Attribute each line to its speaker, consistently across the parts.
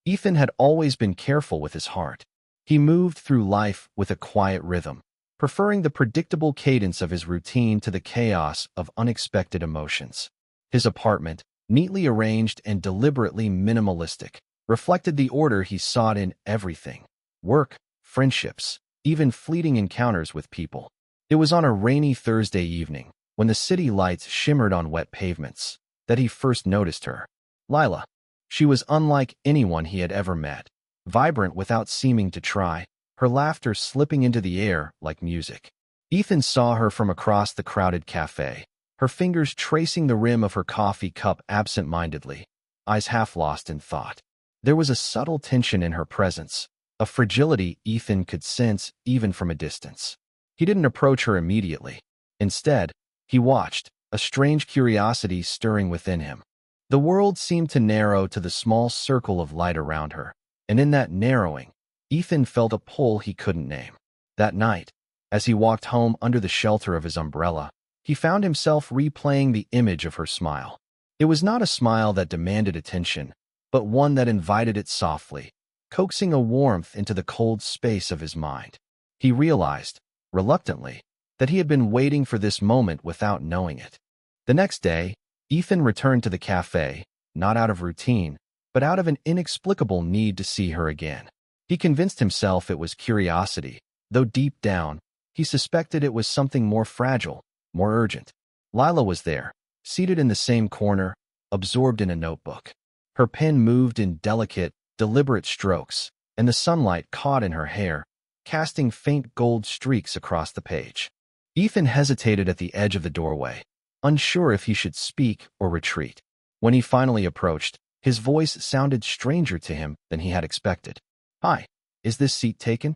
Speaker 1: Ethan had always been careful with his heart. He moved through life with a quiet rhythm, preferring the predictable cadence of his routine to the chaos of unexpected emotions. His apartment, neatly arranged and deliberately minimalistic, reflected the order he sought in everything: work, friendships, even fleeting encounters with people. It was on a rainy Thursday evening, when the city lights shimmered on wet pavements, that he first noticed her. Lila. She was unlike anyone he had ever met, vibrant without seeming to try, her laughter slipping into the air like music. Ethan saw her from across the crowded cafe, her fingers tracing the rim of her coffee cup absent-mindedly, eyes half lost in thought. There was a subtle tension in her presence, a fragility Ethan could sense even from a distance. He didn't approach her immediately. Instead, he watched, a strange curiosity stirring within him. The world seemed to narrow to the small circle of light around her, and in that narrowing, Ethan felt a pull he couldn't name. That night, as he walked home under the shelter of his umbrella, he found himself replaying the image of her smile. It was not a smile that demanded attention, but one that invited it softly, coaxing a warmth into the cold space of his mind. He realized, reluctantly, that he had been waiting for this moment without knowing it. The next day, Ethan returned to the cafe, not out of routine, but out of an inexplicable need to see her again. He convinced himself it was curiosity, though deep down, he suspected it was something more fragile, more urgent. Lila was there, seated in the same corner, absorbed in a notebook. Her pen moved in delicate, deliberate strokes, and the sunlight caught in her hair, casting faint gold streaks across the page. Ethan hesitated at the edge of the doorway, unsure if he should speak or retreat. When he finally approached, his voice sounded stranger to him than he had expected. "Hi, is this seat taken?"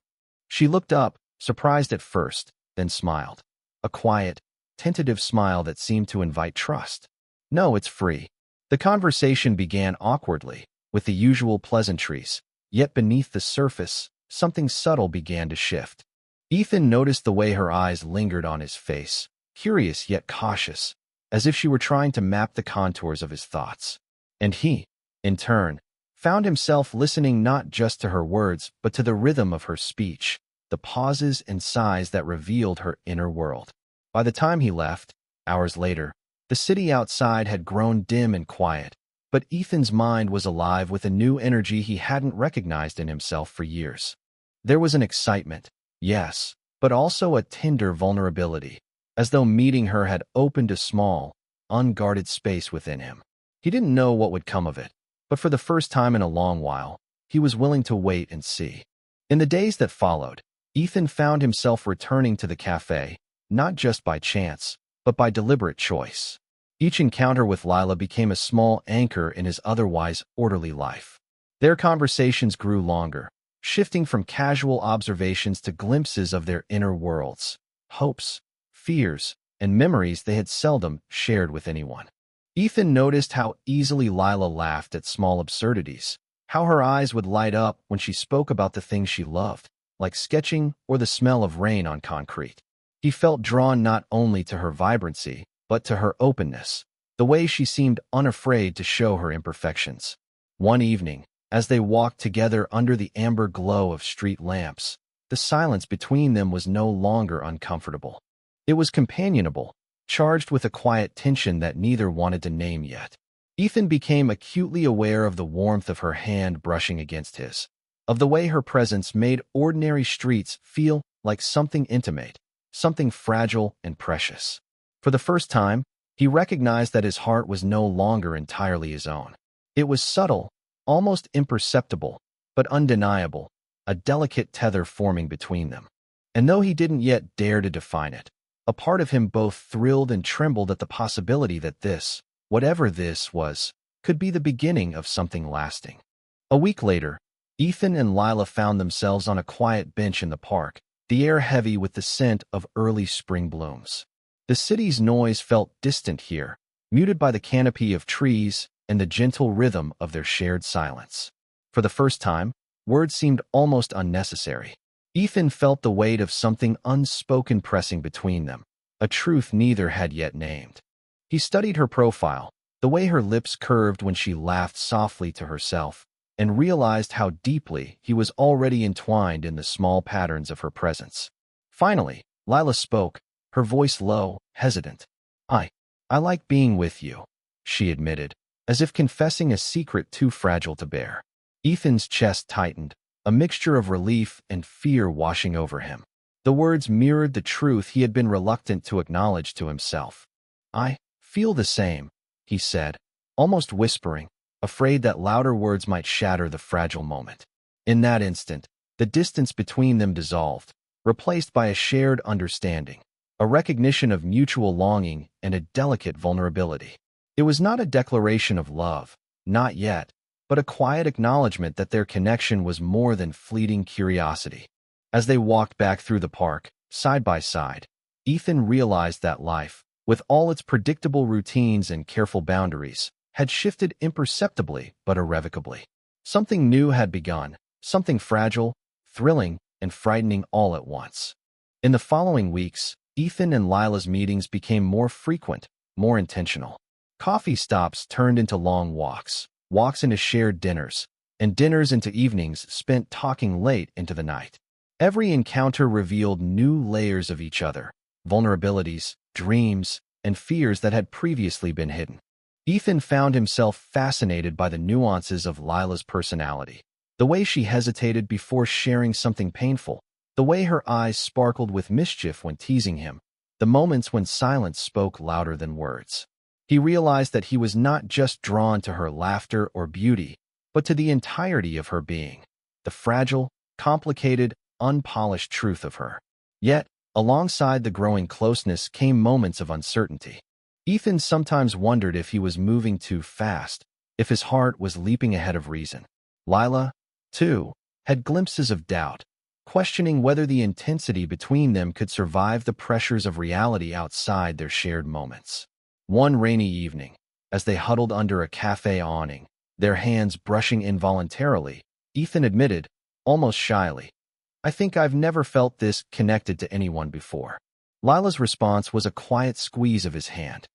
Speaker 1: She looked up, surprised at first, then smiled. A quiet, tentative smile that seemed to invite trust. "No, it's free." The conversation began awkwardly, with the usual pleasantries, yet beneath the surface, something subtle began to shift. Ethan noticed the way her eyes lingered on his face, curious yet cautious, as if she were trying to map the contours of his thoughts. And he, in turn, found himself listening not just to her words, but to the rhythm of her speech, the pauses and sighs that revealed her inner world. By the time he left, hours later, the city outside had grown dim and quiet, but Ethan's mind was alive with a new energy he hadn't recognized in himself for years. There was an excitement, yes, but also a tender vulnerability, as though meeting her had opened a small, unguarded space within him. He didn't know what would come of it, but for the first time in a long while, he was willing to wait and see. In the days that followed, Ethan found himself returning to the cafe, not just by chance, but by deliberate choice. Each encounter with Lila became a small anchor in his otherwise orderly life. Their conversations grew longer, shifting from casual observations to glimpses of their inner worlds, hopes, fears, and memories they had seldom shared with anyone. Ethan noticed how easily Lila laughed at small absurdities, how her eyes would light up when she spoke about the things she loved, like sketching or the smell of rain on concrete. He felt drawn not only to her vibrancy, but to her openness, the way she seemed unafraid to show her imperfections. One evening, as they walked together under the amber glow of street lamps, the silence between them was no longer uncomfortable. It was companionable, charged with a quiet tension that neither wanted to name yet. Ethan became acutely aware of the warmth of her hand brushing against his, of the way her presence made ordinary streets feel like something intimate, something fragile and precious. For the first time, he recognized that his heart was no longer entirely his own. It was subtle, almost imperceptible, but undeniable, a delicate tether forming between them. And though he didn't yet dare to define it, a part of him both thrilled and trembled at the possibility that this, whatever this was, could be the beginning of something lasting. A week later, Ethan and Lila found themselves on a quiet bench in the park, the air heavy with the scent of early spring blooms. The city's noise felt distant here, muted by the canopy of trees and the gentle rhythm of their shared silence. For the first time, words seemed almost unnecessary. Ethan felt the weight of something unspoken pressing between them, a truth neither had yet named. He studied her profile, the way her lips curved when she laughed softly to herself, and realized how deeply he was already entwined in the small patterns of her presence. Finally, Lila spoke, her voice low, hesitant. I like being with you, she admitted, as if confessing a secret too fragile to bear. Ethan's chest tightened, a mixture of relief and fear washing over him. The words mirrored the truth he had been reluctant to acknowledge to himself. I feel the same, he said, almost whispering, afraid that louder words might shatter the fragile moment. In that instant, the distance between them dissolved, replaced by a shared understanding, a recognition of mutual longing and a delicate vulnerability. It was not a declaration of love, not yet, but a quiet acknowledgement that their connection was more than fleeting curiosity. As they walked back through the park, side by side, Ethan realized that life, with all its predictable routines and careful boundaries, had shifted imperceptibly but irrevocably. Something new had begun, something fragile, thrilling, and frightening all at once. In the following weeks, Ethan and Lila's meetings became more frequent, more intentional. Coffee stops turned into long walks, walks into shared dinners, and dinners into evenings spent talking late into the night. Every encounter revealed new layers of each other, vulnerabilities, dreams, and fears that had previously been hidden. Ethan found himself fascinated by the nuances of Lila's personality, the way she hesitated before sharing something painful, the way her eyes sparkled with mischief when teasing him, the moments when silence spoke louder than words. He realized that he was not just drawn to her laughter or beauty, but to the entirety of her being, the fragile, complicated, unpolished truth of her. Yet, alongside the growing closeness came moments of uncertainty. Ethan sometimes wondered if he was moving too fast, if his heart was leaping ahead of reason. Lila, too, had glimpses of doubt, questioning whether the intensity between them could survive the pressures of reality outside their shared moments. One rainy evening, as they huddled under a cafe awning, their hands brushing involuntarily, Ethan admitted, almost shyly, I think I've never felt this connected to anyone before. Lila's response was a quiet squeeze of his hand.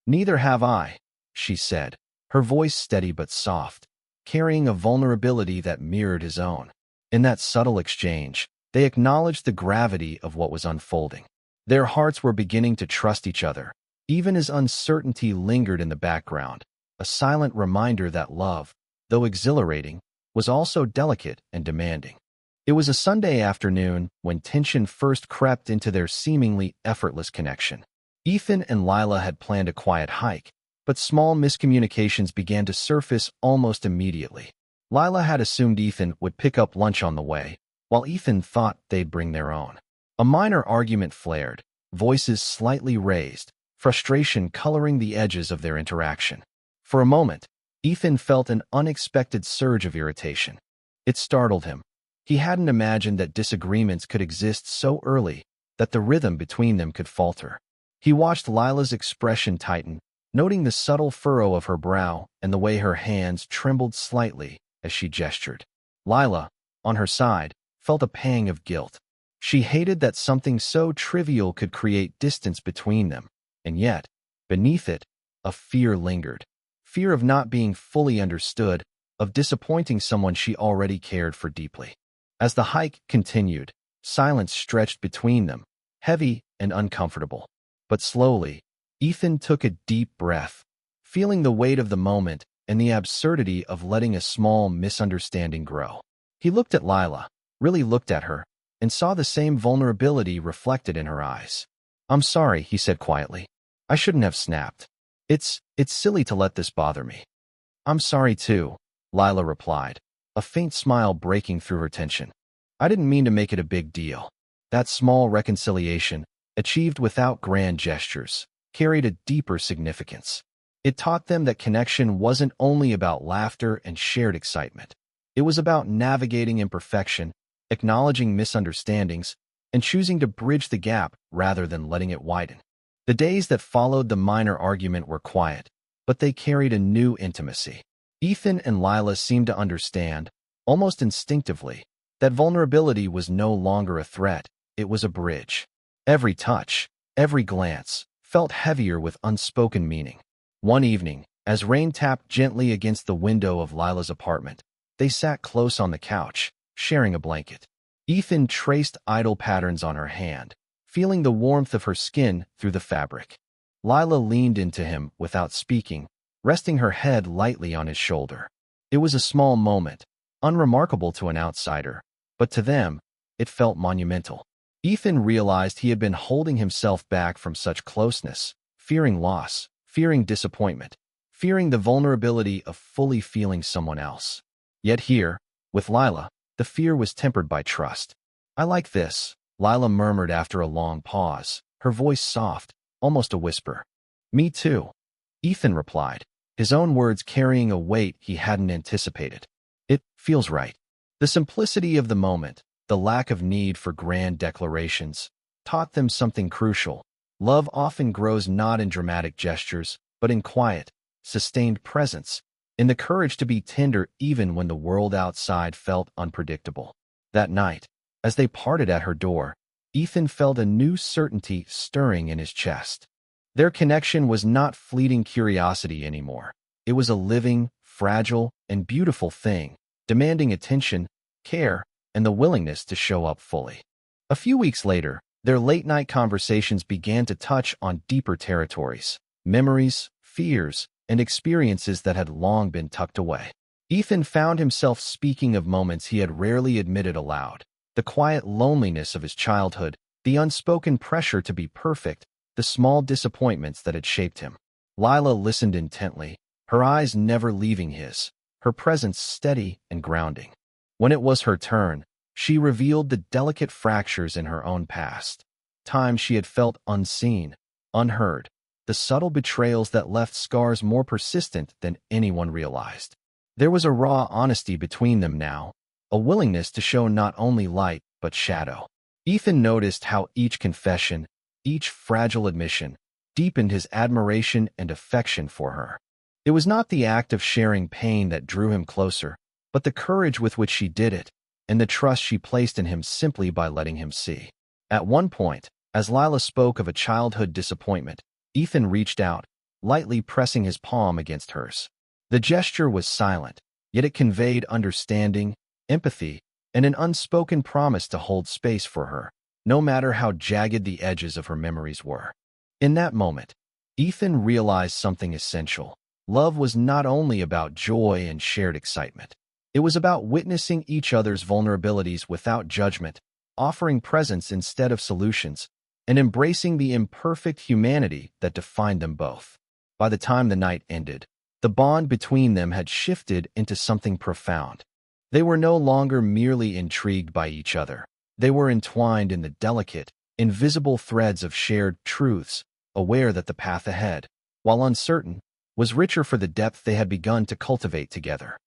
Speaker 1: Neither have I, she said, her voice steady but soft, carrying a vulnerability that mirrored his own. In that subtle exchange, they acknowledged the gravity of what was unfolding. Their hearts were beginning to trust each other, even as uncertainty lingered in the background, a silent reminder that love, though exhilarating, was also delicate and demanding. It was a Sunday afternoon when tension first crept into their seemingly effortless connection. Ethan and Lila had planned a quiet hike, but small miscommunications began to surface almost immediately. Lila had assumed Ethan would pick up lunch on the way, while Ethan thought they'd bring their own. A minor argument flared, voices slightly raised, frustration coloring the edges of their interaction. For a moment, Ethan felt an unexpected surge of irritation. It startled him. He hadn't imagined that disagreements could exist so early, that the rhythm between them could falter. He watched Lila's expression tighten, noting the subtle furrow of her brow and the way her hands trembled slightly as she gestured. Lila, on her side, felt a pang of guilt. She hated that something so trivial could create distance between them, and yet, beneath it, a fear lingered. Fear of not being fully understood, of disappointing someone she already cared for deeply. As the hike continued, silence stretched between them, heavy and uncomfortable. But slowly, Ethan took a deep breath, feeling the weight of the moment and the absurdity of letting a small misunderstanding grow. He looked at Lila, really looked at her, and saw the same vulnerability reflected in her eyes. I'm sorry, he said quietly. I shouldn't have snapped. It's silly to let this bother me. I'm sorry too, Lila replied, a faint smile breaking through her tension. I didn't mean to make it a big deal. That small reconciliation, achieved without grand gestures, carried a deeper significance. It taught them that connection wasn't only about laughter and shared excitement. It was about navigating imperfection, acknowledging misunderstandings, and choosing to bridge the gap rather than letting it widen. The days that followed the minor argument were quiet, but they carried a new intimacy. Ethan and Lila seemed to understand, almost instinctively, that vulnerability was no longer a threat, it was a bridge. Every touch, every glance, felt heavier with unspoken meaning. One evening, as rain tapped gently against the window of Lila's apartment, They sat close on the couch, sharing a blanket. Ethan traced idle patterns on her hand, feeling the warmth of her skin through the fabric. Lila leaned into him without speaking, resting her head lightly on his shoulder. It was a small moment, unremarkable to an outsider, but to them, it felt monumental. Ethan realized he had been holding himself back from such closeness, fearing loss, fearing disappointment, fearing the vulnerability of fully feeling someone else. Yet here, with Lila, the fear was tempered by trust. "I like this," Lila murmured after a long pause, her voice soft, almost a whisper. "Me too," Ethan replied, his own words carrying a weight he hadn't anticipated. "It feels right." The simplicity of the moment, the lack of need for grand declarations, taught them something crucial. Love often grows not in dramatic gestures, but in quiet, sustained presence, in the courage to be tender even when the world outside felt unpredictable. That night, as they parted at her door, Ethan felt a new certainty stirring in his chest. Their connection was not fleeting curiosity anymore. It was a living, fragile, and beautiful thing, demanding attention, care, and the willingness to show up fully. A few weeks later, their late-night conversations began to touch on deeper territories, memories, fears, and experiences that had long been tucked away. Ethan found himself speaking of moments he had rarely admitted aloud, the quiet loneliness of his childhood, the unspoken pressure to be perfect, the small disappointments that had shaped him. Lila listened intently, her eyes never leaving his, her presence steady and grounding. When it was her turn, she revealed the delicate fractures in her own past, times she had felt unseen, unheard, the subtle betrayals that left scars more persistent than anyone realized. There was a raw honesty between them now, a willingness to show not only light but shadow. Ethan noticed how each confession, each fragile admission, deepened his admiration and affection for her. It was not the act of sharing pain that drew him closer, but the courage with which she did it, and the trust she placed in him simply by letting him see. At one point, as Lila spoke of a childhood disappointment, Ethan reached out, lightly pressing his palm against hers. The gesture was silent, yet it conveyed understanding, empathy, and an unspoken promise to hold space for her, no matter how jagged the edges of her memories were. In that moment, Ethan realized something essential. Love was not only about joy and shared excitement. It was about witnessing each other's vulnerabilities without judgment, offering presence instead of solutions, and embracing the imperfect humanity that defined them both. By the time the night ended, the bond between them had shifted into something profound. They were no longer merely intrigued by each other. They were entwined in the delicate, invisible threads of shared truths, aware that the path ahead, while uncertain, was richer for the depth they had begun to cultivate together.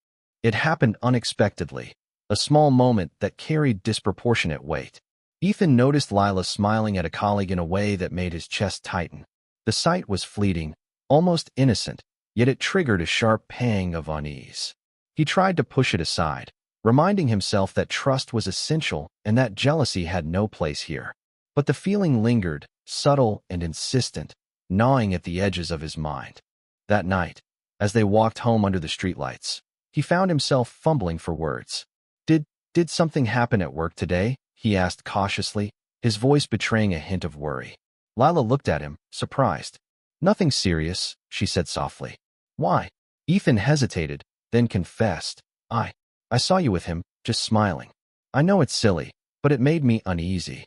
Speaker 1: It happened unexpectedly, a small moment that carried disproportionate weight. Ethan noticed Lila smiling at a colleague in a way that made his chest tighten. The sight was fleeting, almost innocent, yet it triggered a sharp pang of unease. He tried to push it aside, reminding himself that trust was essential and that jealousy had no place here. But the feeling lingered, subtle and insistent, gnawing at the edges of his mind. That night, as they walked home under the streetlights, he found himself fumbling for words. Did something happen at work today?" he asked cautiously, his voice betraying a hint of worry. Lila looked at him, surprised. "Nothing serious," she said softly. "Why?" Ethan hesitated, then confessed. I saw you with him, just smiling. I know it's silly, but it made me uneasy."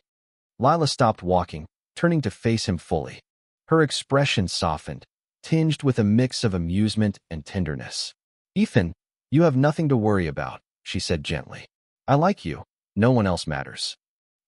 Speaker 1: Lila stopped walking, turning to face him fully. Her expression softened, tinged with a mix of amusement and tenderness. "Ethan, you have nothing to worry about," she said gently. "I like you. No one else matters."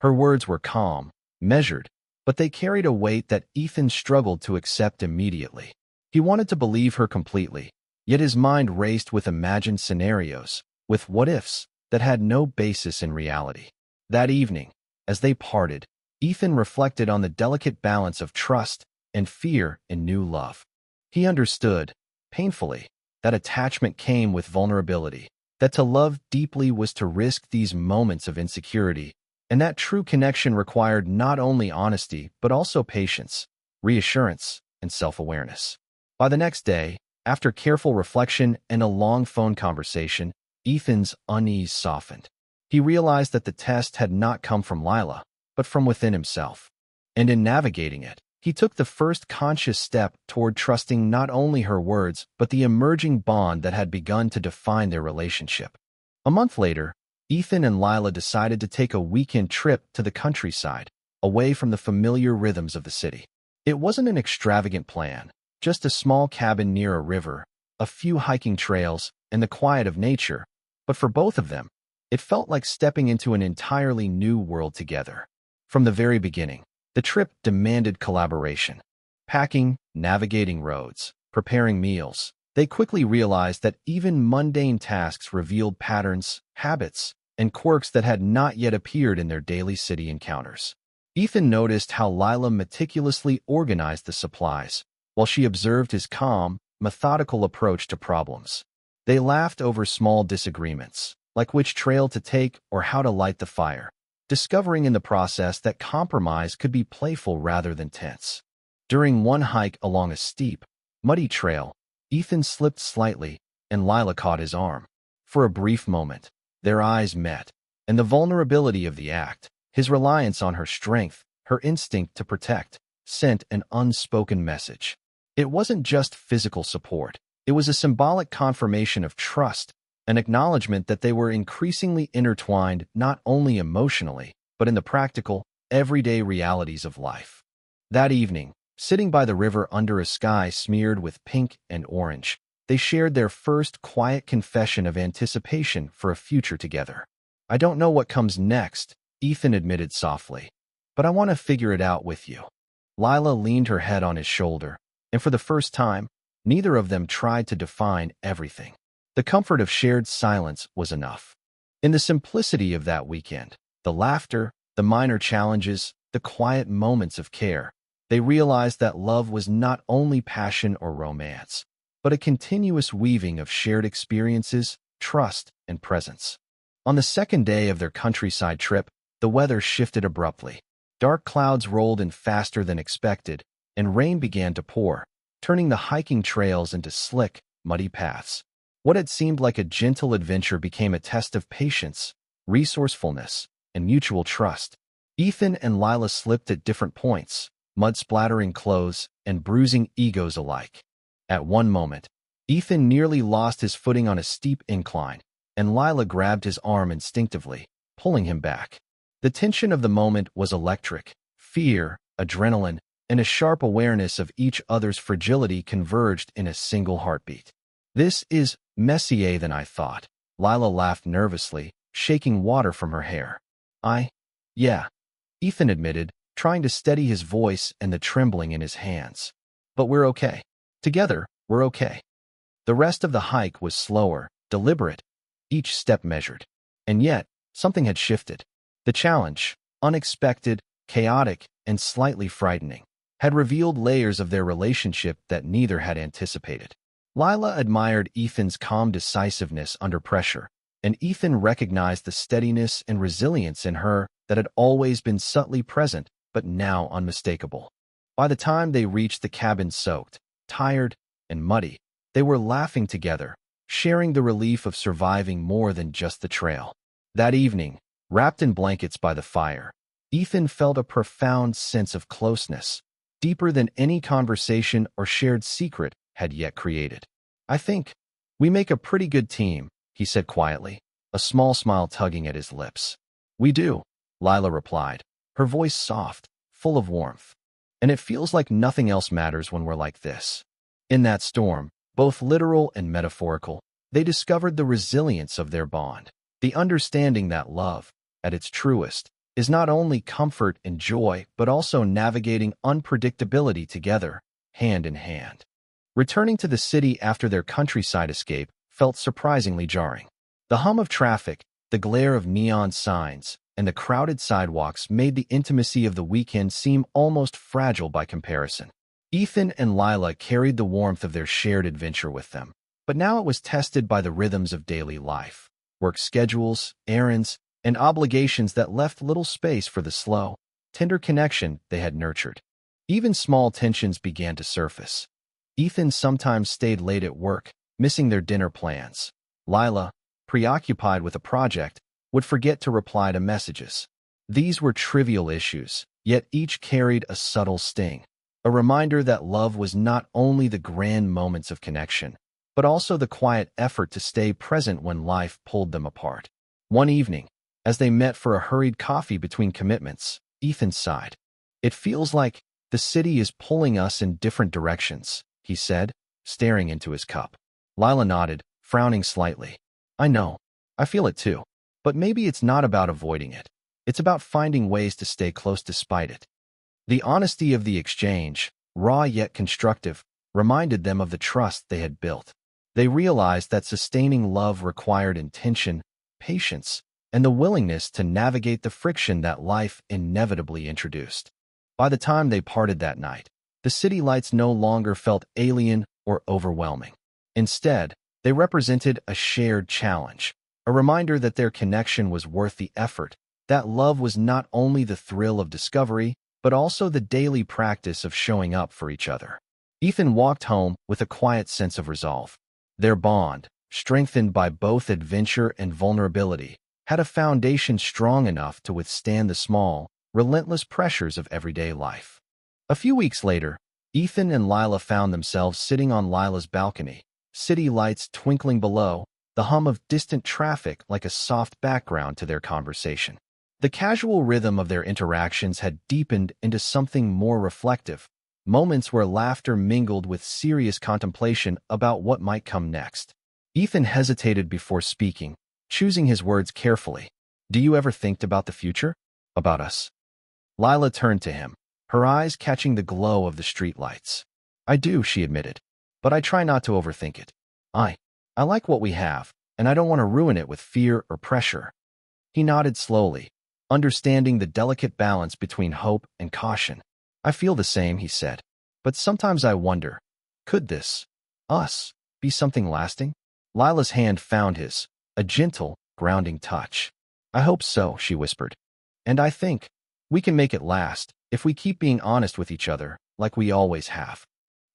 Speaker 1: Her words were calm, measured, but they carried a weight that Ethan struggled to accept immediately. He wanted to believe her completely, yet his mind raced with imagined scenarios, with what-ifs, that had no basis in reality. That evening, as they parted, Ethan reflected on the delicate balance of trust and fear in new love. He understood, painfully, that attachment came with vulnerability, that to love deeply was to risk these moments of insecurity, and that true connection required not only honesty but also patience, reassurance, and self-awareness. By the next day, after careful reflection and a long phone conversation, Ethan's unease softened. He realized that the test had not come from Lila, but from within himself. And in navigating it, he took the first conscious step toward trusting not only her words, but the emerging bond that had begun to define their relationship. A month later, Ethan and Lila decided to take a weekend trip to the countryside, away from the familiar rhythms of the city. It wasn't an extravagant plan, just a small cabin near a river, a few hiking trails, and the quiet of nature, but for both of them, it felt like stepping into an entirely new world together. From the very beginning, the trip demanded collaboration. Packing, navigating roads, preparing meals, they quickly realized that even mundane tasks revealed patterns, habits, and quirks that had not yet appeared in their daily city encounters. Ethan noticed how Lila meticulously organized the supplies, while she observed his calm, methodical approach to problems. They laughed over small disagreements, like which trail to take or how to light the fire, discovering in the process that compromise could be playful rather than tense. During one hike along a steep, muddy trail, Ethan slipped slightly, and Lila caught his arm. For a brief moment, their eyes met, and the vulnerability of the act, his reliance on her strength, her instinct to protect, sent an unspoken message. It wasn't just physical support. It was a symbolic confirmation of trust, an acknowledgement that they were increasingly intertwined not only emotionally, but in the practical, everyday realities of life. That evening, sitting by the river under a sky smeared with pink and orange, they shared their first quiet confession of anticipation for a future together. "I don't know what comes next," Ethan admitted softly, "but I want to figure it out with you." Lila leaned her head on his shoulder, and for the first time, neither of them tried to define everything. The comfort of shared silence was enough. In the simplicity of that weekend, the laughter, the minor challenges, the quiet moments of care, they realized that love was not only passion or romance, but a continuous weaving of shared experiences, trust, and presence. On the second day of their countryside trip, the weather shifted abruptly. Dark clouds rolled in faster than expected, and rain began to pour, turning the hiking trails into slick, muddy paths. What had seemed like a gentle adventure became a test of patience, resourcefulness, and mutual trust. Ethan and Lila slipped at different points, mud splattering clothes and bruising egos alike. At one moment, Ethan nearly lost his footing on a steep incline, and Lila grabbed his arm instinctively, pulling him back. The tension of the moment was electric. Fear, adrenaline, and a sharp awareness of each other's fragility converged in a single heartbeat. "This is messier than I thought," Lila laughed nervously, shaking water from her hair. Yeah," Ethan admitted, trying to steady his voice and the trembling in his hands. "But we're okay. Together, we're okay." The rest of the hike was slower, deliberate, each step measured. And yet, something had shifted. The challenge, unexpected, chaotic, and slightly frightening, had revealed layers of their relationship that neither had anticipated. Lila admired Ethan's calm decisiveness under pressure, and Ethan recognized the steadiness and resilience in her that had always been subtly present but now unmistakable. By the time they reached the cabin soaked, tired, and muddy, they were laughing together, sharing the relief of surviving more than just the trail. That evening, wrapped in blankets by the fire, Ethan felt a profound sense of closeness, deeper than any conversation or shared secret had yet created. "I think we make a pretty good team," he said quietly, a small smile tugging at his lips. "We do," Lila replied, her voice soft, full of warmth. "And it feels like nothing else matters when we're like this." In that storm, both literal and metaphorical, they discovered the resilience of their bond, the understanding that love, at its truest, is not only comfort and joy, but also navigating unpredictability together, hand in hand. Returning to the city after their countryside escape felt surprisingly jarring. The hum of traffic, the glare of neon signs, and the crowded sidewalks made the intimacy of the weekend seem almost fragile by comparison. Ethan and Lila carried the warmth of their shared adventure with them, but now it was tested by the rhythms of daily life, work schedules, errands, and obligations that left little space for the slow, tender connection they had nurtured. Even small tensions began to surface. Ethan sometimes stayed late at work, missing their dinner plans. Lila, preoccupied with a project, would forget to reply to messages. These were trivial issues, yet each carried a subtle sting, a reminder that love was not only the grand moments of connection, but also the quiet effort to stay present when life pulled them apart. One evening, as they met for a hurried coffee between commitments, Ethan sighed. "It feels like the city is pulling us in different directions," he said, staring into his cup. Lila nodded, frowning slightly. "I know. I feel it too. But maybe it's not about avoiding it. It's about finding ways to stay close despite it." The honesty of the exchange, raw yet constructive, reminded them of the trust they had built. They realized that sustaining love required intention, patience, and the willingness to navigate the friction that life inevitably introduced. By the time they parted that night, the city lights no longer felt alien or overwhelming. Instead, they represented a shared challenge, a reminder that their connection was worth the effort, that love was not only the thrill of discovery, but also the daily practice of showing up for each other. Ethan walked home with a quiet sense of resolve. Their bond, strengthened by both adventure and vulnerability, had a foundation strong enough to withstand the small, relentless pressures of everyday life. A few weeks later, Ethan and Lila found themselves sitting on Lila's balcony, city lights twinkling below, the hum of distant traffic like a soft background to their conversation. The casual rhythm of their interactions had deepened into something more reflective, moments where laughter mingled with serious contemplation about what might come next. Ethan hesitated before speaking, choosing his words carefully. "Do you ever think about the future? About us?" Lila turned to him, her eyes catching the glow of the streetlights. "I do," she admitted, "but I try not to overthink it. I like what we have, and I don't want to ruin it with fear or pressure." He nodded slowly, understanding the delicate balance between hope and caution. "I feel the same," he said, "but sometimes I wonder, could this, us, be something lasting?" Lila's hand found his, a gentle, grounding touch. "I hope so," she whispered. "And I think we can make it last if we keep being honest with each other, like we always have."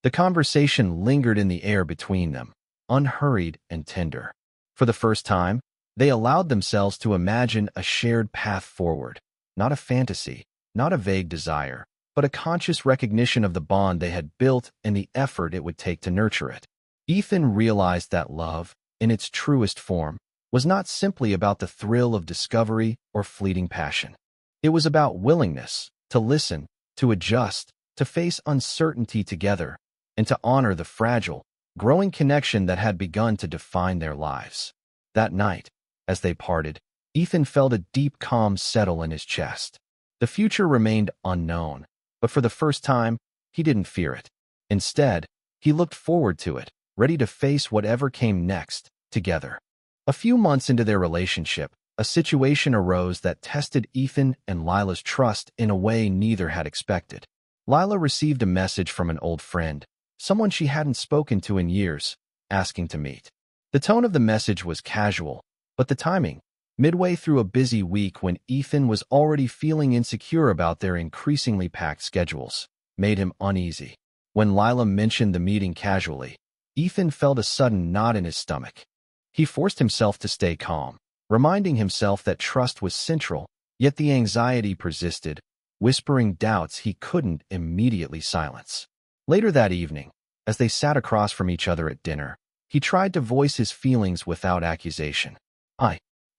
Speaker 1: The conversation lingered in the air between them, unhurried and tender. For the first time, they allowed themselves to imagine a shared path forward, not a fantasy, not a vague desire, but a conscious recognition of the bond they had built and the effort it would take to nurture it. Ethan realized that love, in its truest form, was not simply about the thrill of discovery or fleeting passion. It was about willingness to listen, to adjust, to face uncertainty together, and to honor the fragile, growing connection that had begun to define their lives. That night, as they parted, Ethan felt a deep calm settle in his chest. The future remained unknown, but for the first time, he didn't fear it. Instead, he looked forward to it, ready to face whatever came next, together. A few months into their relationship, a situation arose that tested Ethan and Lila's trust in a way neither had expected. Lila received a message from an old friend, someone she hadn't spoken to in years, asking to meet. The tone of the message was casual, but the timing, midway through a busy week when Ethan was already feeling insecure about their increasingly packed schedules, made him uneasy. When Lila mentioned the meeting casually, Ethan felt a sudden knot in his stomach. He forced himself to stay calm, reminding himself that trust was central, yet the anxiety persisted, whispering doubts he couldn't immediately silence. Later that evening, as they sat across from each other at dinner, he tried to voice his feelings without accusation.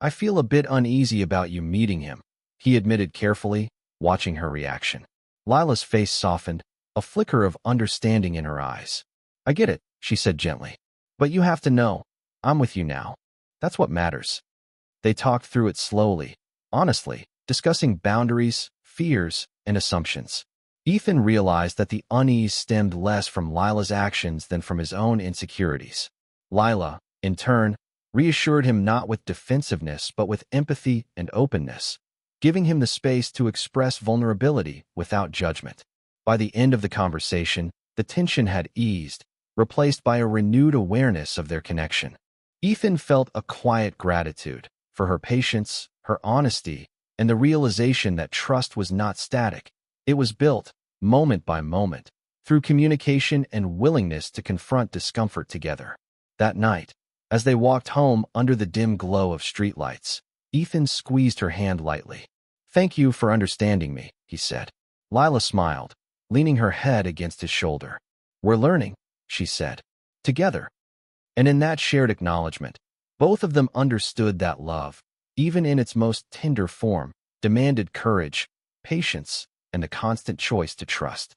Speaker 1: I feel a bit uneasy about you meeting him," he admitted carefully, watching her reaction. Lila's face softened, a flicker of understanding in her eyes. "I get it," she said gently. "But you have to know, I'm with you now. That's what matters." They talked through it slowly, honestly, discussing boundaries, fears, and assumptions. Ethan realized that the unease stemmed less from Lila's actions than from his own insecurities. Lila, in turn, reassured him not with defensiveness but with empathy and openness, giving him the space to express vulnerability without judgment. By the end of the conversation, the tension had eased, replaced by a renewed awareness of their connection. Ethan felt a quiet gratitude for her patience, her honesty, and the realization that trust was not static. It was built, moment by moment, through communication and willingness to confront discomfort together. That night, As they walked home under the dim glow of streetlights, Ethan squeezed her hand lightly. "Thank you for understanding me," he said. Lila smiled, leaning her head against his shoulder. "We're learning," she said. "Together." And in that shared acknowledgement, both of them understood that love, even in its most tender form, demanded courage, patience, and the constant choice to trust.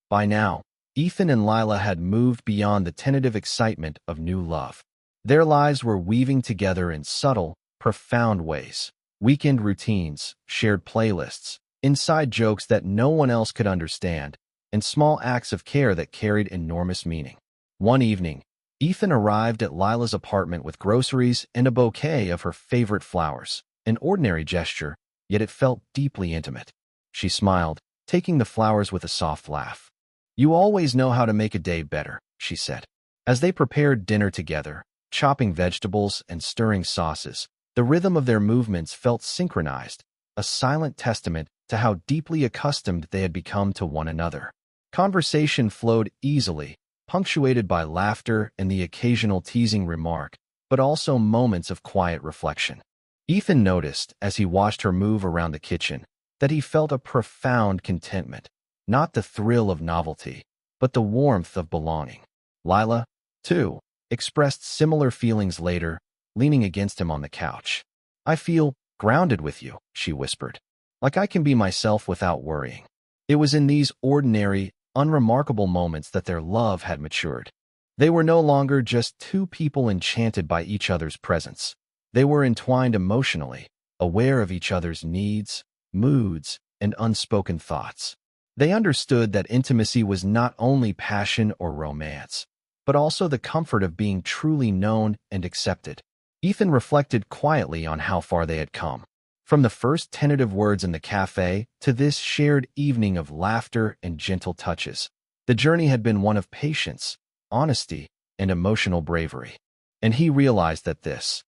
Speaker 1: By now, Ethan and Lila had moved beyond the tentative excitement of new love. Their lives were weaving together in subtle, profound ways. Weekend routines, shared playlists, inside jokes that no one else could understand, and small acts of care that carried enormous meaning. One evening, Ethan arrived at Lila's apartment with groceries and a bouquet of her favorite flowers. An ordinary gesture, yet it felt deeply intimate. She smiled, taking the flowers with a soft laugh. "You always know how to make a day better," she said. As they prepared dinner together, chopping vegetables and stirring sauces, the rhythm of their movements felt synchronized, a silent testament to how deeply accustomed they had become to one another. Conversation flowed easily, punctuated by laughter and the occasional teasing remark, but also moments of quiet reflection. Ethan noticed, as he watched her move around the kitchen, that he felt a profound contentment, not the thrill of novelty, but the warmth of belonging. Lila, too, expressed similar feelings later, leaning against him on the couch. "I feel grounded with you," she whispered. "Like I can be myself without worrying." It was in these ordinary, unremarkable moments that their love had matured. They were no longer just two people enchanted by each other's presence. They were entwined emotionally, aware of each other's needs, moods, and unspoken thoughts. They understood that intimacy was not only passion or romance, but also the comfort of being truly known and accepted. Ethan reflected quietly on how far they had come. From the first tentative words in the cafe to this shared evening of laughter and gentle touches, the journey had been one of patience, honesty, and emotional bravery. And he realized that this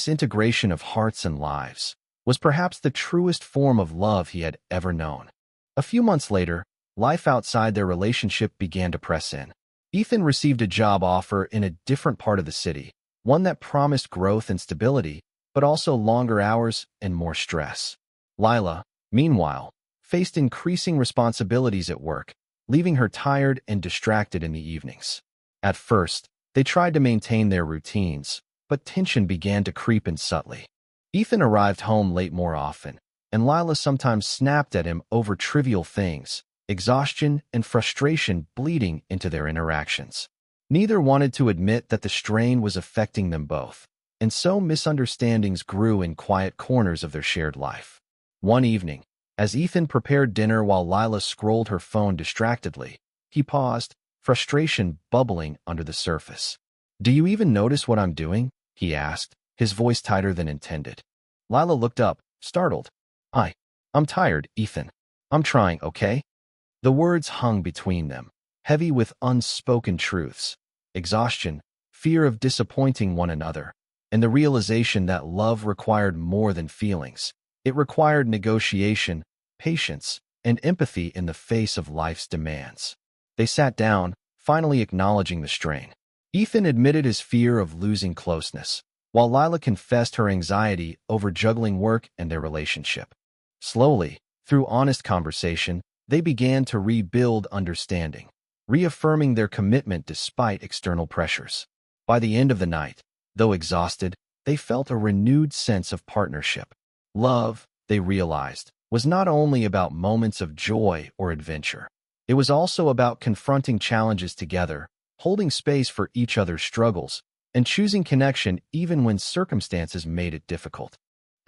Speaker 1: integration of hearts and lives, was perhaps the truest form of love he had ever known. A few months later, life outside their relationship began to press in. Ethan received a job offer in a different part of the city, one that promised growth and stability, but also longer hours and more stress. Lila, meanwhile, faced increasing responsibilities at work, leaving her tired and distracted in the evenings. At first, they tried to maintain their routines, but tension began to creep in subtly. Ethan arrived home late more often, and Lila sometimes snapped at him over trivial things, exhaustion and frustration bleeding into their interactions. Neither wanted to admit that the strain was affecting them both, and so misunderstandings grew in quiet corners of their shared life. One evening, as Ethan prepared dinner while Lila scrolled her phone distractedly, he paused, frustration bubbling under the surface. "Do you even notice what I'm doing?" he asked, his voice tighter than intended. Lila looked up, startled. I'm tired, Ethan. I'm trying, okay?" The words hung between them, heavy with unspoken truths, exhaustion, fear of disappointing one another, and the realization that love required more than feelings. It required negotiation, patience, and empathy in the face of life's demands. They sat down, finally acknowledging the strain. Ethan admitted his fear of losing closeness, while Lila confessed her anxiety over juggling work and their relationship. Slowly, through honest conversation, they began to rebuild understanding, reaffirming their commitment despite external pressures. By the end of the night, though exhausted, they felt a renewed sense of partnership. Love, they realized, was not only about moments of joy or adventure. It was also about confronting challenges together, holding space for each other's struggles, and choosing connection even when circumstances made it difficult.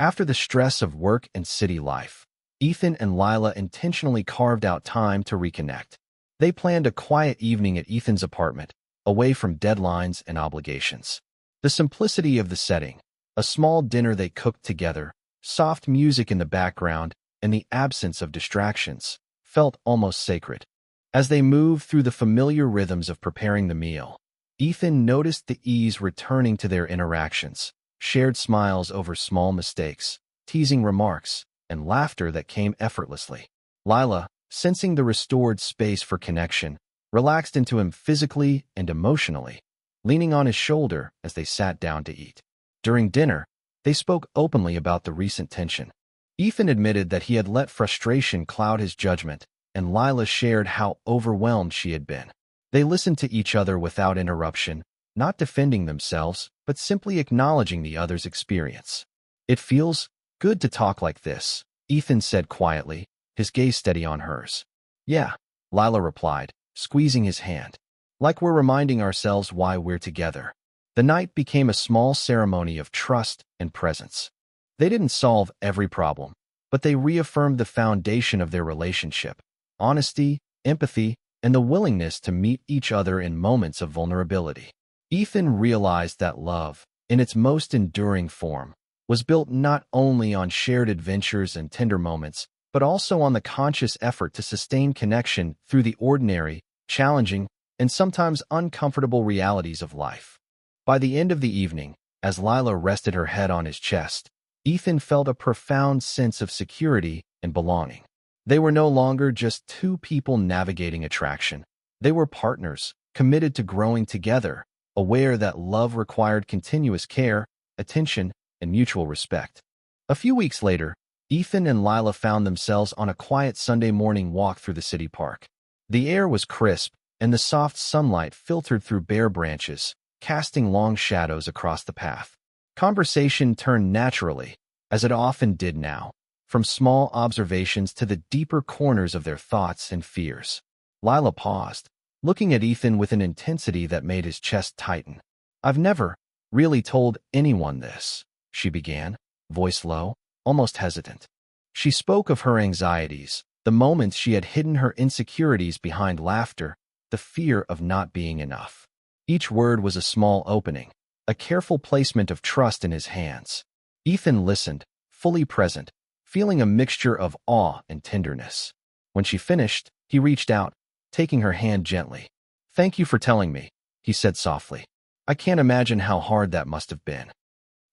Speaker 1: After the stress of work and city life, Ethan and Lila intentionally carved out time to reconnect. They planned a quiet evening at Ethan's apartment, away from deadlines and obligations. The simplicity of the setting, a small dinner they cooked together, soft music in the background, and the absence of distractions, felt almost sacred. As they moved through the familiar rhythms of preparing the meal, Ethan noticed the ease returning to their interactions, shared smiles over small mistakes, teasing remarks, and laughter that came effortlessly. Lila, sensing the restored space for connection, relaxed into him physically and emotionally. leaning on his shoulder as they sat down to eat. During dinner, they spoke openly about the recent tension. Ethan admitted that he had let frustration cloud his judgment, and Lila shared how overwhelmed she had been. They listened to each other without interruption, not defending themselves, but simply acknowledging the other's experience. "It feels good to talk like this," Ethan said quietly, his gaze steady on hers. "Yeah," Lila replied, squeezing his hand. "Like we're reminding ourselves why we're together." The night became a small ceremony of trust and presence. They didn't solve every problem, but they reaffirmed the foundation of their relationship: honesty, empathy, and the willingness to meet each other in moments of vulnerability. Ethan realized that love, in its most enduring form, was built not only on shared adventures and tender moments, but also on the conscious effort to sustain connection through the ordinary, challenging, and sometimes uncomfortable realities of life. By the end of the evening, as Lila rested her head on his chest, Ethan felt a profound sense of security and belonging. They were no longer just two people navigating attraction. They were partners, committed to growing together, aware that love required continuous care, attention, and mutual respect. A few weeks later, Ethan and Lila found themselves on a quiet Sunday morning walk through the city park. The air was crisp, and the soft sunlight filtered through bare branches, casting long shadows across the path. Conversation turned naturally, as it often did now, from small observations to the deeper corners of their thoughts and fears. Lila paused, looking at Ethan with an intensity that made his chest tighten. "I've never really told anyone this," she began, voice low, almost hesitant. She spoke of her anxieties, the moments she had hidden her insecurities behind laughter, the fear of not being enough. Each word was a small opening, a careful placement of trust in his hands. Ethan listened, fully present, feeling a mixture of awe and tenderness. When she finished, he reached out, taking her hand gently. "Thank you for telling me," he said softly. "I can't imagine how hard that must have been."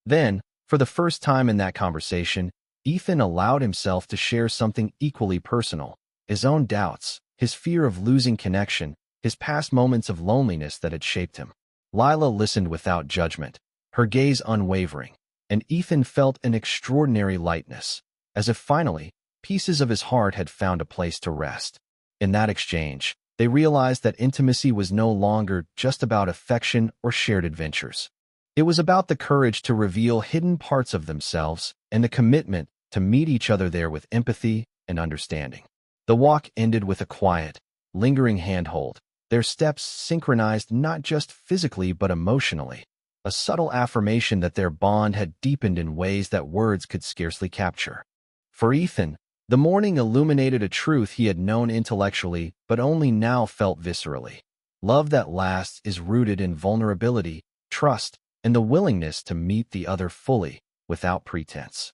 Speaker 1: Then, for the first time in that conversation, Ethan allowed himself to share something equally personal: his own doubts, his fear of losing connection, his past moments of loneliness that had shaped him. Lila listened without judgment, her gaze unwavering, and Ethan felt an extraordinary lightness, as if finally, pieces of his heart had found a place to rest. In that exchange, they realized that intimacy was no longer just about affection or shared adventures. It was about the courage to reveal hidden parts of themselves and the commitment to meet each other there with empathy and understanding. The walk ended with a quiet, lingering handhold, their steps synchronized not just physically but emotionally, a subtle affirmation that their bond had deepened in ways that words could scarcely capture. For Ethan, the morning illuminated a truth he had known intellectually but only now felt viscerally. Love that lasts is rooted in vulnerability, trust, and the willingness to meet the other fully, without pretense.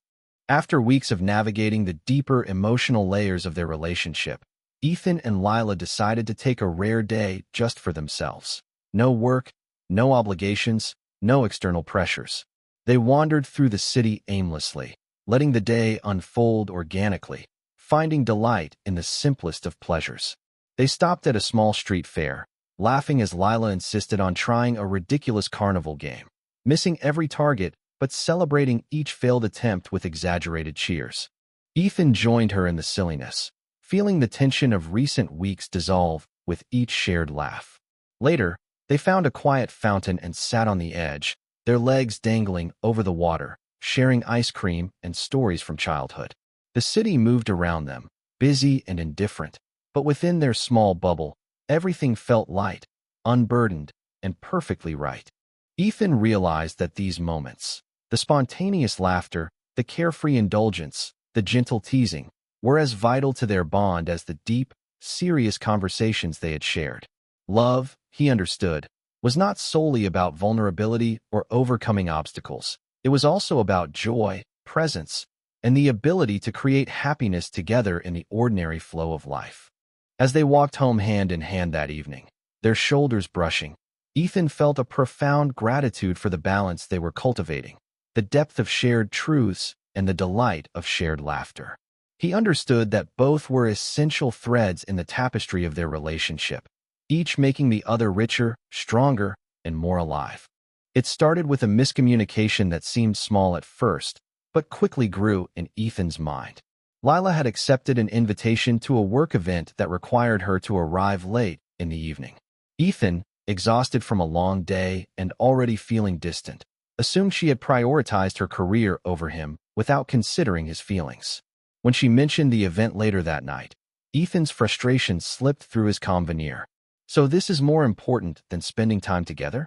Speaker 1: After weeks of navigating the deeper emotional layers of their relationship, Ethan and Lila decided to take a rare day just for themselves. No work, no obligations, no external pressures. They wandered through the city aimlessly, letting the day unfold organically, finding delight in the simplest of pleasures. They stopped at a small street fair, laughing as Lila insisted on trying a ridiculous carnival game, missing every target but celebrating each failed attempt with exaggerated cheers. Ethan joined her in the silliness, feeling the tension of recent weeks dissolve with each shared laugh. Later, they found a quiet fountain and sat on the edge, their legs dangling over the water, sharing ice cream and stories from childhood. The city moved around them, busy and indifferent, but within their small bubble, everything felt light, unburdened, and perfectly right. Ethan realized that these moments, the spontaneous laughter, the carefree indulgence, the gentle teasing, were as vital to their bond as the deep, serious conversations they had shared. Love, he understood, was not solely about vulnerability or overcoming obstacles. It was also about joy, presence, and the ability to create happiness together in the ordinary flow of life. As they walked home hand in hand that evening, their shoulders brushing, Ethan felt a profound gratitude for the balance they were cultivating, the depth of shared truths, and the delight of shared laughter. He understood that both were essential threads in the tapestry of their relationship, each making the other richer, stronger, and more alive. It started with a miscommunication that seemed small at first, but quickly grew in Ethan's mind. Lila had accepted an invitation to a work event that required her to arrive late in the evening. Ethan, exhausted from a long day and already feeling distant, assumed she had prioritized her career over him without considering his feelings. When she mentioned the event later that night, Ethan's frustration slipped through his calm veneer. "So this is more important than spending time together?"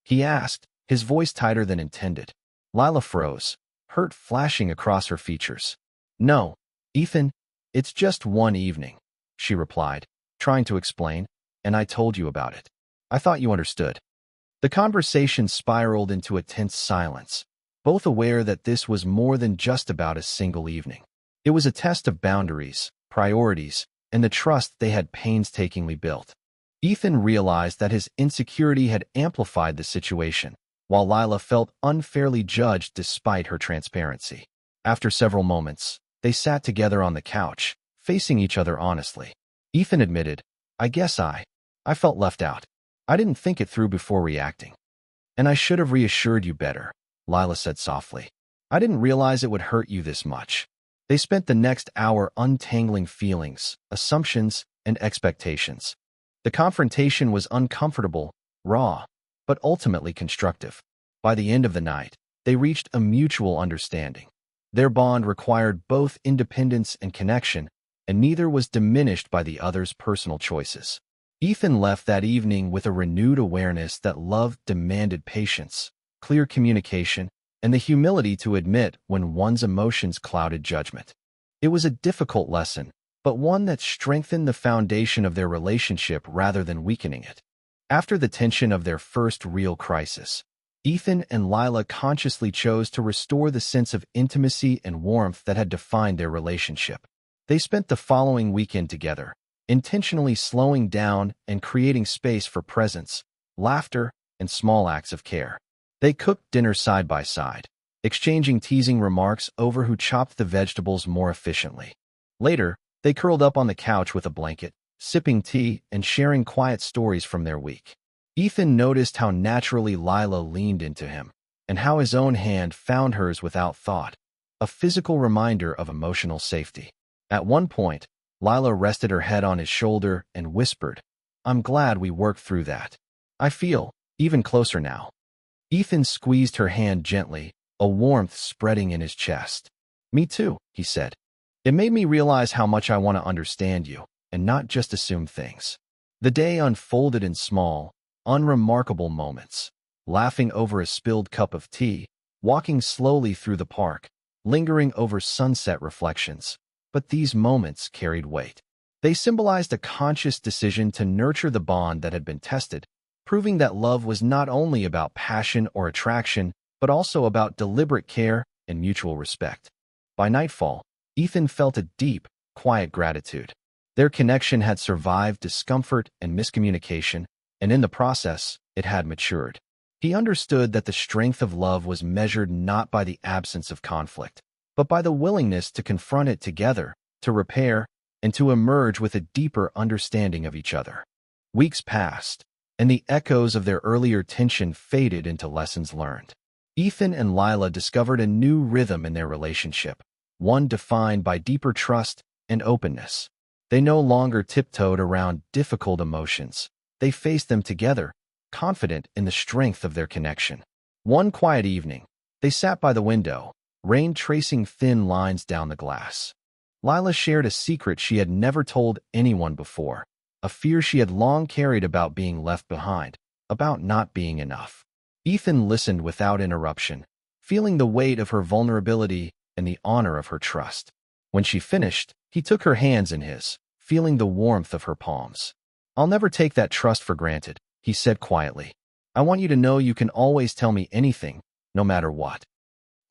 Speaker 1: he asked, his voice tighter than intended. Lila froze, hurt flashing across her features. "No, Ethan, it's just one evening," she replied, trying to explain, "and I told you about it. I thought you understood." The conversation spiraled into a tense silence, both aware that this was more than just about a single evening. It was a test of boundaries, priorities, and the trust they had painstakingly built. Ethan realized that his insecurity had amplified the situation, while Lila felt unfairly judged despite her transparency. After several moments, they sat together on the couch, facing each other honestly. Ethan admitted, "I guess I felt left out. I didn't think it through before reacting." "And I should have reassured you better," Lila said softly. "I didn't realize it would hurt you this much." They spent the next hour untangling feelings, assumptions, and expectations. The confrontation was uncomfortable, raw, but ultimately constructive. By the end of the night, they reached a mutual understanding. Their bond required both independence and connection, and neither was diminished by the other's personal choices. Ethan left that evening with a renewed awareness that love demanded patience, clear communication, and the humility to admit when one's emotions clouded judgment. It was a difficult lesson, but one that strengthened the foundation of their relationship rather than weakening it. After the tension of their first real crisis, Ethan and Lila consciously chose to restore the sense of intimacy and warmth that had defined their relationship. They spent the following weekend together, intentionally slowing down and creating space for presence, laughter, and small acts of care. They cooked dinner side by side, exchanging teasing remarks over who chopped the vegetables more efficiently. Later, they curled up on the couch with a blanket, sipping tea and sharing quiet stories from their week. Ethan noticed how naturally Lila leaned into him, and how his own hand found hers without thought, a physical reminder of emotional safety. At one point, Lila rested her head on his shoulder and whispered, "I'm glad we worked through that. I feel even closer now." Ethan squeezed her hand gently, a warmth spreading in his chest. "Me too," he said. "It made me realize how much I want to understand you, and not just assume things." The day unfolded in small, unremarkable moments, laughing over a spilled cup of tea, walking slowly through the park, lingering over sunset reflections. But these moments carried weight. They symbolized a conscious decision to nurture the bond that had been tested, proving that love was not only about passion or attraction, but also about deliberate care and mutual respect. By nightfall, Ethan felt a deep, quiet gratitude. Their connection had survived discomfort and miscommunication, and in the process, it had matured. He understood that the strength of love was measured not by the absence of conflict, but by the willingness to confront it together, to repair, and to emerge with a deeper understanding of each other. Weeks passed, and the echoes of their earlier tension faded into lessons learned. Ethan and Lila discovered a new rhythm in their relationship, one defined by deeper trust and openness. They no longer tiptoed around difficult emotions. They faced them together, confident in the strength of their connection. One quiet evening, they sat by the window, rain tracing thin lines down the glass. Lila shared a secret she had never told anyone before, a fear she had long carried about being left behind, about not being enough. Ethan listened without interruption, feeling the weight of her vulnerability and the honor of her trust. When she finished, he took her hands in his, feeling the warmth of her palms. "I'll never take that trust for granted," he said quietly. "I want you to know you can always tell me anything, no matter what."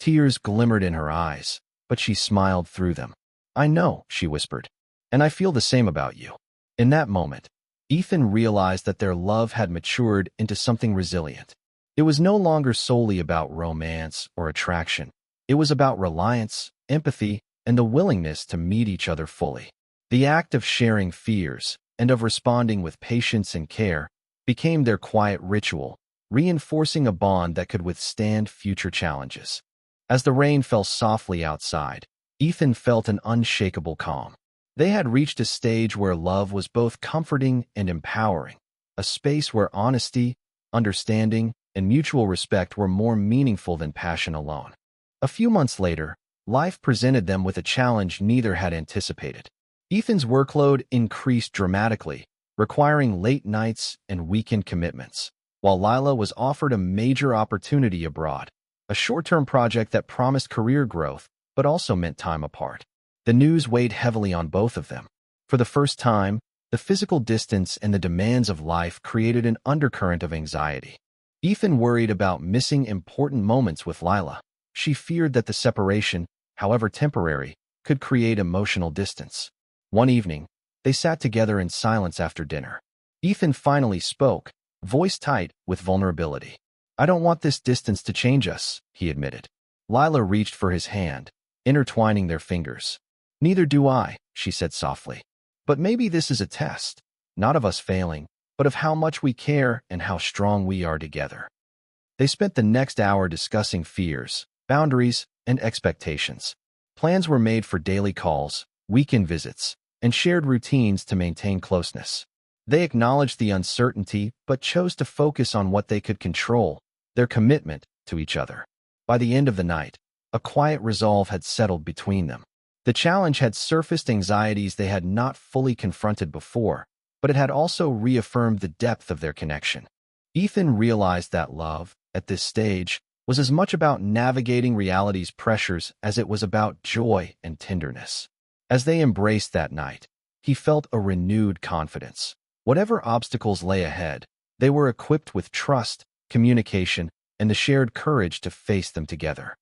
Speaker 1: Tears glimmered in her eyes, but she smiled through them. "I know," she whispered, "and I feel the same about you." In that moment, Ethan realized that their love had matured into something resilient. It was no longer solely about romance or attraction. It was about reliance, empathy, and the willingness to meet each other fully. The act of sharing fears and of responding with patience and care became their quiet ritual, reinforcing a bond that could withstand future challenges. As the rain fell softly outside, Ethan felt an unshakable calm. They had reached a stage where love was both comforting and empowering, a space where honesty, understanding, and mutual respect were more meaningful than passion alone. A few months later, life presented them with a challenge neither had anticipated. Ethan's workload increased dramatically, requiring late nights and weekend commitments, while Lila was offered a major opportunity abroad, a short-term project that promised career growth but also meant time apart. The news weighed heavily on both of them. For the first time, the physical distance and the demands of life created an undercurrent of anxiety. Ethan worried about missing important moments with Lila. She feared that the separation, however temporary, could create emotional distance. One evening, they sat together in silence after dinner. Ethan finally spoke, voice tight with vulnerability. "I don't want this distance to change us," he admitted. Lila reached for his hand, intertwining their fingers. "Neither do I," she said softly. "But maybe this is a test, not of us failing, but of how much we care and how strong we are together." They spent the next hour discussing fears, boundaries, and expectations. Plans were made for daily calls, weekend visits, and shared routines to maintain closeness. They acknowledged the uncertainty but chose to focus on what they could control, their commitment to each other. By the end of the night, a quiet resolve had settled between them. The challenge had surfaced anxieties they had not fully confronted before, but it had also reaffirmed the depth of their connection. Ethan realized that love, at this stage, was as much about navigating reality's pressures as it was about joy and tenderness. As they embraced that night, he felt a renewed confidence. Whatever obstacles lay ahead, they were equipped with trust, communication, and the shared courage to face them together.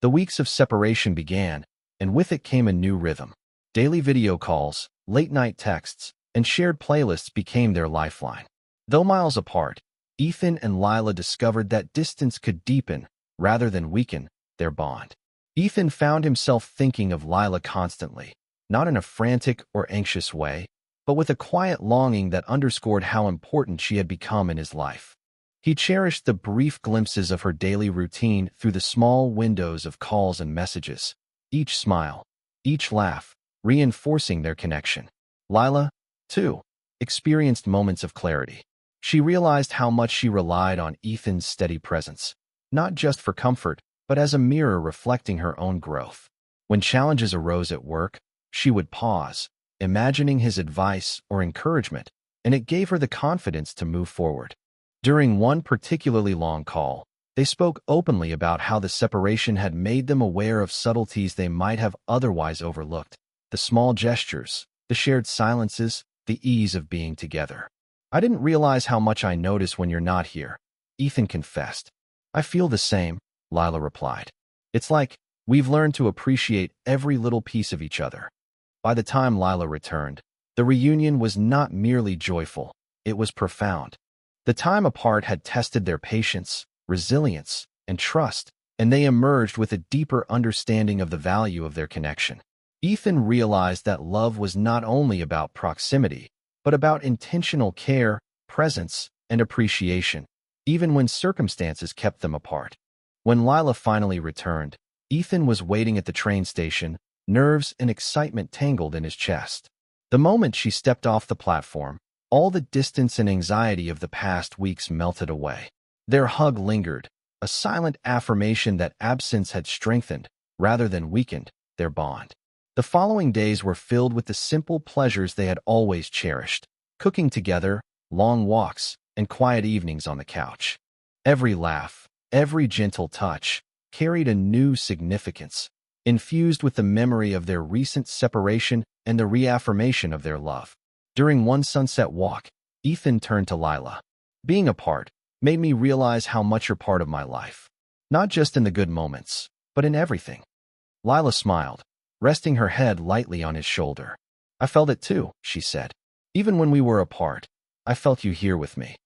Speaker 1: The weeks of separation began, and with it came a new rhythm. Daily video calls, late-night texts, and shared playlists became their lifeline. Though miles apart, Ethan and Lila discovered that distance could deepen, rather than weaken, their bond. Ethan found himself thinking of Lila constantly, not in a frantic or anxious way, but with a quiet longing that underscored how important she had become in his life. He cherished the brief glimpses of her daily routine through the small windows of calls and messages, each smile, each laugh, reinforcing their connection. Lila, too, experienced moments of clarity. She realized how much she relied on Ethan's steady presence, not just for comfort, but as a mirror reflecting her own growth. When challenges arose at work, she would pause, imagining his advice or encouragement, and it gave her the confidence to move forward. During one particularly long call, they spoke openly about how the separation had made them aware of subtleties they might have otherwise overlooked. The small gestures, the shared silences, the ease of being together. "I didn't realize how much I notice when you're not here," Ethan confessed. "I feel the same," Lila replied. "It's like we've learned to appreciate every little piece of each other." By the time Lila returned, the reunion was not merely joyful, it was profound. The time apart had tested their patience, resilience, and trust, and they emerged with a deeper understanding of the value of their connection. Ethan realized that love was not only about proximity, but about intentional care, presence, and appreciation, even when circumstances kept them apart. When Lila finally returned, Ethan was waiting at the train station, nerves and excitement tangled in his chest. The moment she stepped off the platform, all the distance and anxiety of the past weeks melted away. Their hug lingered, a silent affirmation that absence had strengthened, rather than weakened, their bond. The following days were filled with the simple pleasures they had always cherished: cooking together, long walks, and quiet evenings on the couch. Every laugh, every gentle touch, carried a new significance, infused with the memory of their recent separation and the reaffirmation of their love. During one sunset walk, Ethan turned to Lila. "Being apart made me realize how much you're part of my life. Not just in the good moments, but in everything." Lila smiled, resting her head lightly on his shoulder. "I felt it too," she said. "Even when we were apart, I felt you here with me."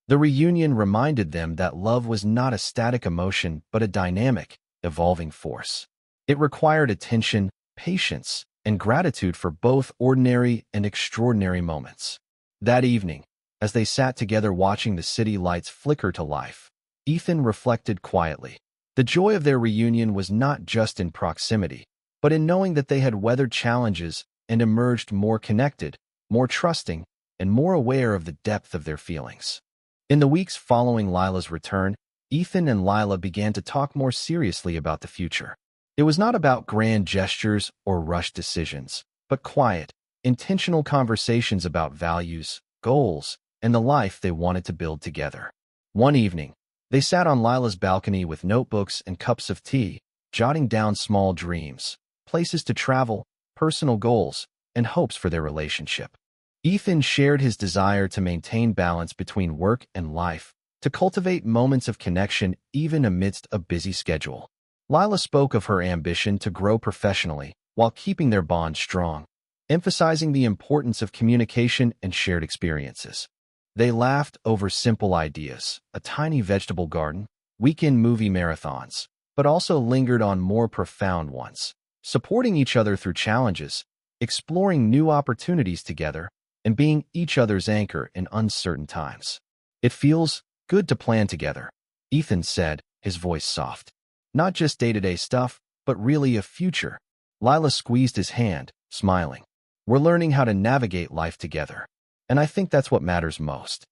Speaker 1: The reunion reminded them that love was not a static emotion, but a dynamic, evolving force. It required attention, patience, and gratitude for both ordinary and extraordinary moments. That evening, As they sat together watching the city lights flicker to life, Ethan reflected quietly. The joy of their reunion was not just in proximity, but in knowing that they had weathered challenges and emerged more connected, more trusting, and more aware of the depth of their feelings. In the weeks following Lila's return, Ethan and Lila began to talk more seriously about the future. It was not about grand gestures or rushed decisions, but quiet, intentional conversations about values, goals, and the life they wanted to build together. One evening, they sat on Lila's balcony with notebooks and cups of tea, jotting down small dreams, places to travel, personal goals, and hopes for their relationship. Ethan shared his desire to maintain balance between work and life, to cultivate moments of connection even amidst a busy schedule. Lila spoke of her ambition to grow professionally while keeping their bond strong, emphasizing the importance of communication and shared experiences. They laughed over simple ideas, a tiny vegetable garden, weekend movie marathons, but also lingered on more profound ones, supporting each other through challenges, exploring new opportunities together, and being each other's anchor in uncertain times. "It feels good to plan together," Ethan said, his voice soft. "Not just day-to-day stuff, but really a future." Lila squeezed his hand, smiling. "We're learning how to navigate life together, and I think that's what matters most."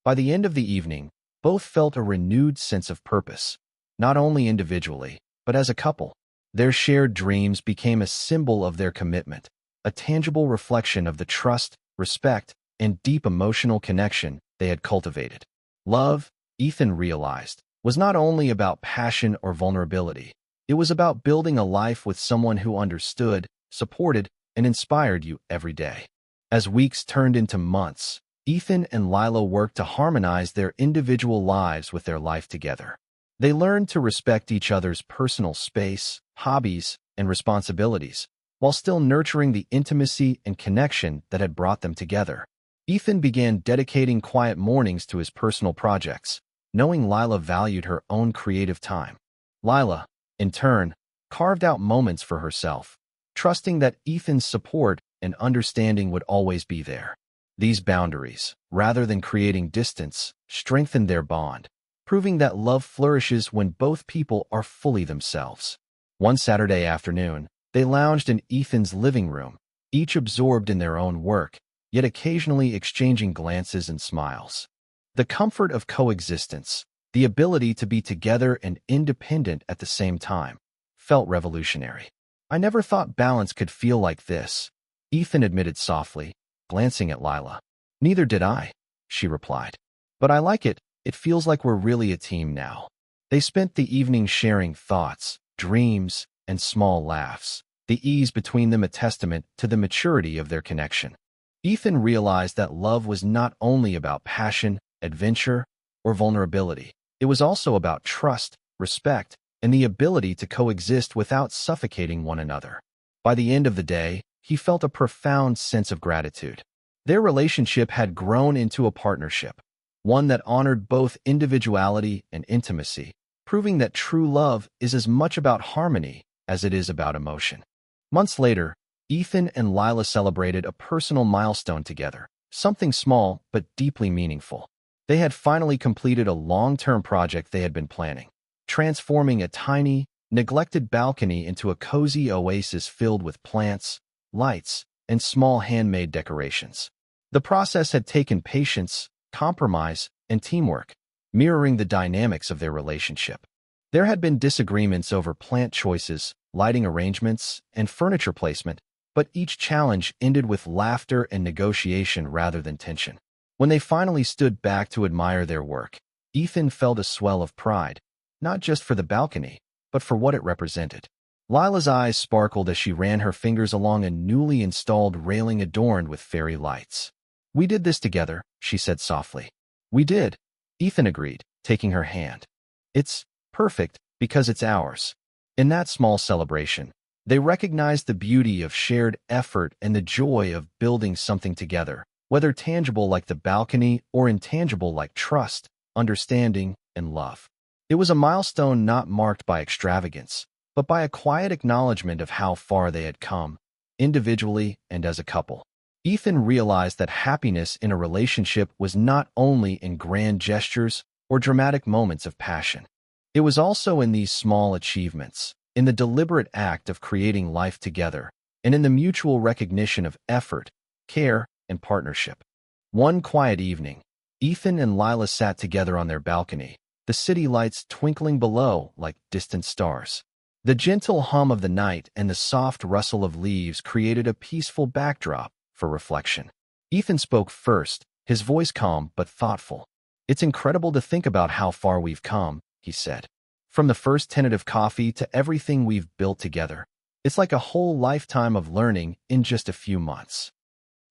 Speaker 1: By the end of the evening, both felt a renewed sense of purpose, not only individually, but as a couple. Their shared dreams became a symbol of their commitment, a tangible reflection of the trust, respect, and deep emotional connection they had cultivated. Love, Ethan realized, was not only about passion or vulnerability. It was about building a life with someone who understood, supported, and inspired you every day. As weeks turned into months, Ethan and Lila worked to harmonize their individual lives with their life together. They learned to respect each other's personal space, hobbies, and responsibilities, while still nurturing the intimacy and connection that had brought them together. Ethan began dedicating quiet mornings to his personal projects, knowing Lila valued her own creative time. Lila, in turn, carved out moments for herself, trusting that Ethan's support and understanding would always be there. These boundaries, rather than creating distance, strengthened their bond, proving that love flourishes when both people are fully themselves. One Saturday afternoon, they lounged in Ethan's living room, each absorbed in their own work, yet occasionally exchanging glances and smiles. The comfort of coexistence, the ability to be together and independent at the same time, felt revolutionary. "I never thought balance could feel like this," Ethan admitted softly, glancing at Lila. "Neither did I," she replied. "But I like it. It feels like we're really a team now." They spent the evening sharing thoughts, dreams, and small laughs, the ease between them a testament to the maturity of their connection. Ethan realized that love was not only about passion, adventure, or vulnerability. It was also about trust, respect, and the ability to coexist without suffocating one another. By the end of the day, he felt a profound sense of gratitude. Their relationship had grown into a partnership, one that honored both individuality and intimacy, proving that true love is as much about harmony as it is about emotion. Months later, Ethan and Lila celebrated a personal milestone together, something small but deeply meaningful. They had finally completed a long-term project they had been planning, transforming a tiny, neglected balcony into a cozy oasis filled with plants, lights, and small handmade decorations. The process had taken patience, compromise, and teamwork, mirroring the dynamics of their relationship. There had been disagreements over plant choices, lighting arrangements, and furniture placement, but each challenge ended with laughter and negotiation rather than tension. When they finally stood back to admire their work, Ethan felt a swell of pride, not just for the balcony, but for what it represented. Lila's eyes sparkled as she ran her fingers along a newly installed railing adorned with fairy lights. "We did this together," she said softly. "We did," Ethan agreed, taking her hand. "It's perfect because it's ours." In that small celebration, they recognized the beauty of shared effort and the joy of building something together, whether tangible like the balcony or intangible like trust, understanding, and love. It was a milestone not marked by extravagance, but by a quiet acknowledgement of how far they had come, individually and as a couple. Ethan realized that happiness in a relationship was not only in grand gestures or dramatic moments of passion. It was also in these small achievements, in the deliberate act of creating life together, and in the mutual recognition of effort, care, and partnership. One quiet evening, Ethan and Lila sat together on their balcony, the city lights twinkling below like distant stars. The gentle hum of the night and the soft rustle of leaves created a peaceful backdrop for reflection. Ethan spoke first, his voice calm but thoughtful. "It's incredible to think about how far we've come," he said. "From the first tentative coffee to everything we've built together. It's like a whole lifetime of learning in just a few months."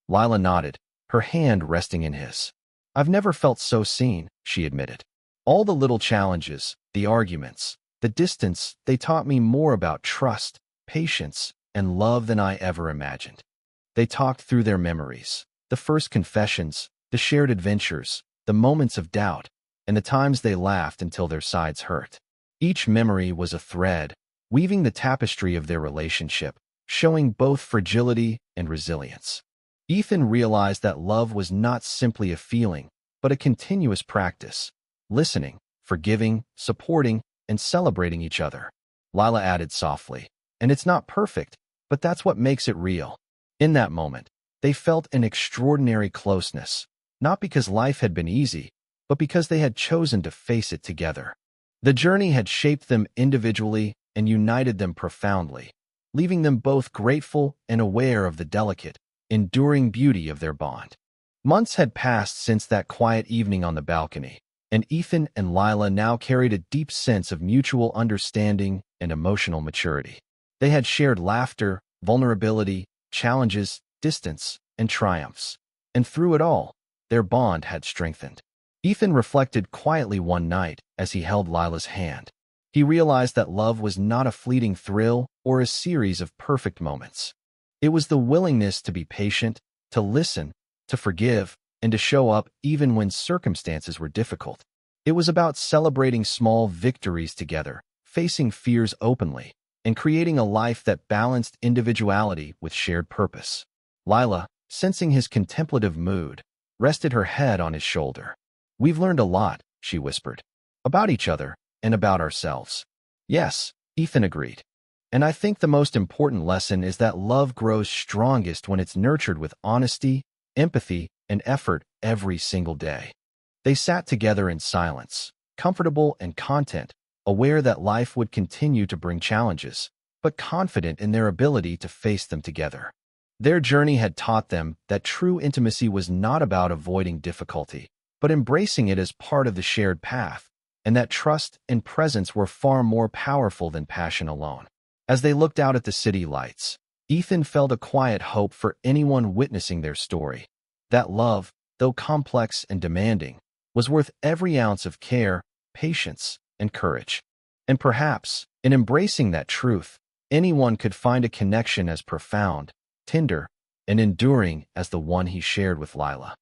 Speaker 1: Lila nodded, her hand resting in his. "I've never felt so seen," she admitted. "All the little challenges, the arguments, the distance, they taught me more about trust, patience, and love than I ever imagined." They talked through their memories, the first confessions, the shared adventures, the moments of doubt, and the times they laughed until their sides hurt. Each memory was a thread, weaving the tapestry of their relationship, showing both fragility and resilience. Ethan realized that love was not simply a feeling, but a continuous practice, listening, forgiving, supporting, and celebrating each other. Lila added softly, "And it's not perfect, but that's what makes it real." In that moment, they felt an extraordinary closeness, not because life had been easy, but because they had chosen to face it together. The journey had shaped them individually and united them profoundly, leaving them both grateful and aware of the delicate, enduring beauty of their bond. Months had passed since that quiet evening on the balcony, and Ethan and Lila now carried a deep sense of mutual understanding and emotional maturity. They had shared laughter, vulnerability, challenges, distance, and triumphs. And through it all, their bond had strengthened. Ethan reflected quietly one night as he held Lila's hand. He realized that love was not a fleeting thrill or a series of perfect moments. It was the willingness to be patient, to listen, to forgive, and to show up even when circumstances were difficult. It was about celebrating small victories together, facing fears openly, and creating a life that balanced individuality with shared purpose. Lila, sensing his contemplative mood, rested her head on his shoulder. "We've learned a lot," she whispered, "about each other and about ourselves." "Yes," Ethan agreed. "And I think the most important lesson is that love grows strongest when it's nurtured with honesty, empathy, and effort every single day." They sat together in silence, comfortable and content, aware that life would continue to bring challenges, but confident in their ability to face them together. Their journey had taught them that true intimacy was not about avoiding difficulty, but embracing it as part of the shared path, and that trust and presence were far more powerful than passion alone. As they looked out at the city lights, Ethan felt a quiet hope for anyone witnessing their story. That love, though complex and demanding, was worth every ounce of care, patience, and courage. And perhaps, in embracing that truth, anyone could find a connection as profound, tender, and enduring as the one he shared with Lila.